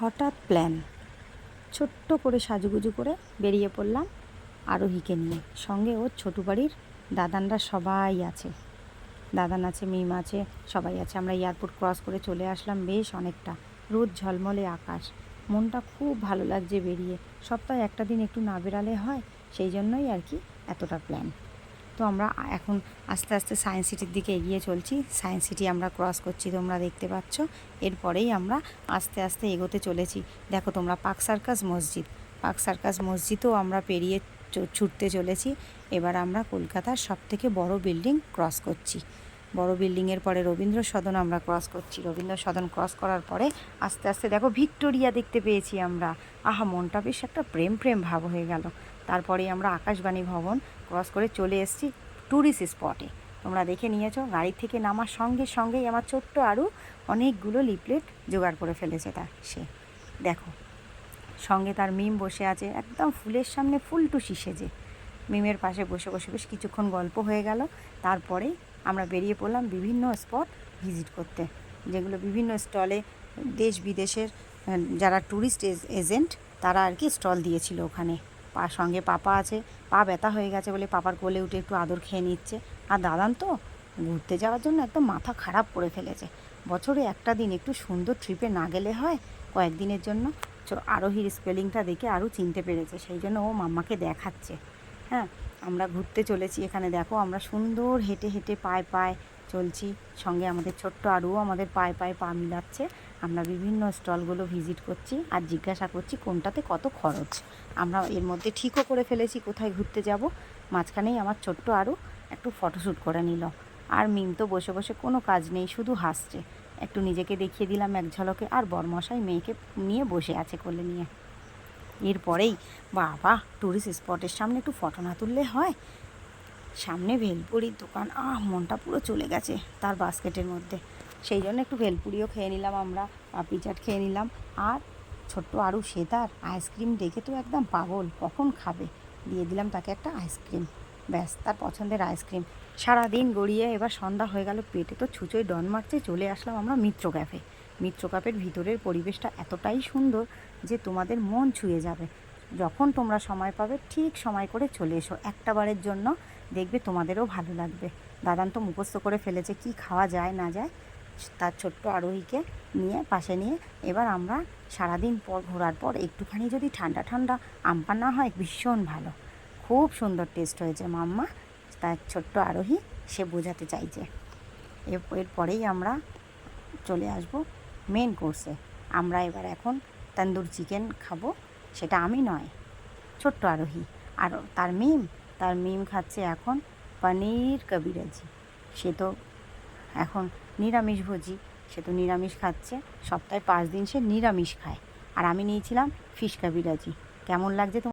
হঠাৎ প্ল্যান, ছোট্ট করে সাজুগুজু করে বেরিয়ে পড়লাম আরোহীকে নিয়ে। সঙ্গে ওর ছোটো বাড়ির দাদানরা সবাই আছে, দাদান আছে, মিম আছে, সবাই আছে। আমরা এয়ারপোর্ট ক্রস করে চলে আসলাম বেশ অনেকটা। রোদ ঝলমলে আকাশ, মনটা খুব ভালো লাগছে বেরিয়ে। সপ্তাহে একটা দিন একটু না বেরালে হয়, সেই জন্যই আর কি এতটা প্ল্যান। তো আমরা এখন আস্তে আস্তে সায়েন্স সিটির দিকে এগিয়ে চলছি। সায়েন্স সিটি আমরা ক্রস করছি, তোমরা দেখতে পাচ্ছ। এরপরেই আমরা আস্তে আস্তে এগোতে চলেছি। দেখো তোমরা, পার্ক সার্কাস মসজিদ, পার্ক সার্কাস মসজিদও আমরা পেরিয়ে ছুটতে চলেছি। এবার আমরা কলকাতার সবথেকে বড় বিল্ডিং ক্রস করছি। বড় বিল্ডিংয়ের পরে রবীন্দ্র সদন আমরা ক্রস করছি। রবীন্দ্র সদন ক্রস করার পরে আস্তে আস্তে দেখো ভিক্টোরিয়া দেখতে পেয়েছি আমরা। আহা, মনটা বেশ একটা প্রেম প্রেম ভাব হয়ে গেল। তারপরেই আমরা আকাশবাণী ভবন ক্রস করে চলে এসেছি ট্যুরিস্ট স্পটে। তোমরা দেখে নিয়েছো, গাড়ি থেকে নামার সঙ্গে সঙ্গেই আমার ছোট্ট আরও অনেকগুলো লিফলেট জোগাড় করে ফেলেছে। সে দেখো, সঙ্গে তার মিম বসে আছে একদম ফুলের সামনে ফুলটুসি সেজে। মিমের পাশে বসে বসে বেশ কিছুক্ষণ গল্প হয়ে গেল। তারপরে আমরা বেরিয়ে পড়লাম বিভিন্ন স্পট ভিজিট করতে, যেগুলো বিভিন্ন স্টলে দেশ বিদেশের যারা ট্যুরিস্ট এজেন্ট তারা আর কি স্টল দিয়েছিল ওখানে। সঙ্গে পাপা আছে, পা ব্যথা হয়ে গেছে বলে পাপার কোলে উঠে একটু আদর খেয়ে নিচ্ছে। আর দাদান তো ঘুরতে যাওয়ার জন্য একদম মাথা খারাপ করে ফেলেছে। বছরে একটা দিন একটু সুন্দর ট্রিপে না গেলে হয়, কয়েকদিনের জন্য। আরোহীর স্পেলিংটা দেখে আরও চিনতে পেরেছে, সেই জন্য ও মাম্মাকে দেখাচ্ছে। হ্যাঁ, আমরা ঘুরতে চলেছি এখানে। দেখো, আমরা সুন্দর হেঁটে হেঁটে পায়ে পায়ে চলছি। সঙ্গে আমাদের ছোট্ট আরও আমাদের পায়ে পায়ে পা মিলাচ্ছে। আমরা বিভিন্ন স্টলগুলো ভিজিট করছি আর জিজ্ঞাসা করছি কোনটাতে কত খরচ। আমরা এর মধ্যে ঠিকও করে ফেলেছি কোথায় ঘুরতে যাব। মাঝখানেই আমার ছোট্ট আরও একটু ফটোশ্যুট করে নিল। আর মিম তো বসে বসে কোনো কাজ নেই, শুধু হাসছে। একটু নিজেকে দেখিয়ে দিলাম এক ঝলকে। আর বরমশাই মেয়েকে নিয়ে বসে আছে কোলে নিয়ে। এরপরেই বাবা, ট্যুরিস্ট স্পটের সামনে একটু ফটো না তুললে হয়? সামনে ভেলপুরির দোকান, মনটা পুরো চলে গেছে তার বাস্কেটের মধ্যে। সেই জন্য একটু ভেলপুরিও খেয়ে নিলাম আমরা, পাপড়ি চাট খেয়ে নিলাম। আর ছোট্ট আরও সে তার আইসক্রিম দেখে তো একদম পাগল, কখন খাবে। দিয়ে দিলাম তাকে একটা আইসক্রিম, ব্যাস তার পছন্দের আইসক্রিম। সারাদিন গড়িয়ে এবার সন্ধ্যা হয়ে গেল, পেটে তো ছুঁচোয় ডন মারছে। চলে আসলাম আমরা মিত্র ক্যাফে। মিত্র ক্যাফের ভিতরের পরিবেশটা এতটাই সুন্দর যে তোমাদের মন ছুঁয়ে যাবে। যখন তোমরা সময় পাবে ঠিক সময় করে চলে এসো একটা বারের জন্য, দেখবে তোমাদেরও ভালো লাগবে। দাদান তো মুখস্থ করে ফেলেছে কি খাওয়া যায় না যায়। তার ছোট্ট আরোহীকে নিয়ে পাশে নিয়ে এবার আমরা সারাদিন পর ঘোরার পর একটুখানি যদি ঠান্ডা ঠান্ডা আমপান না হয়, ভীষণ ভালো, খুব সুন্দর টেস্ট হয়েছে মাম্মা। তার ছোট্ট আরোহী সে বোঝাতে চাইছে। এরপরেই আমরা চলে আসব মেন কোর্সে। আমরা এবার এখন তন্দুর চিকেন খাবো। সেটা আমি নয়, ছোট্ট আরোহী। আর তার মিম খাচ্ছে এখন পনির কবিরাজি। সে তো এখন নিরামিষভোজী, সে তো নিরামিষ খাচ্ছে। সপ্তাহে 5 দিন সে নিরামিষ খায়। আর আমি নিয়েছিলাম ফিশ কবিরাজি। কেমন লাগছে তোমার?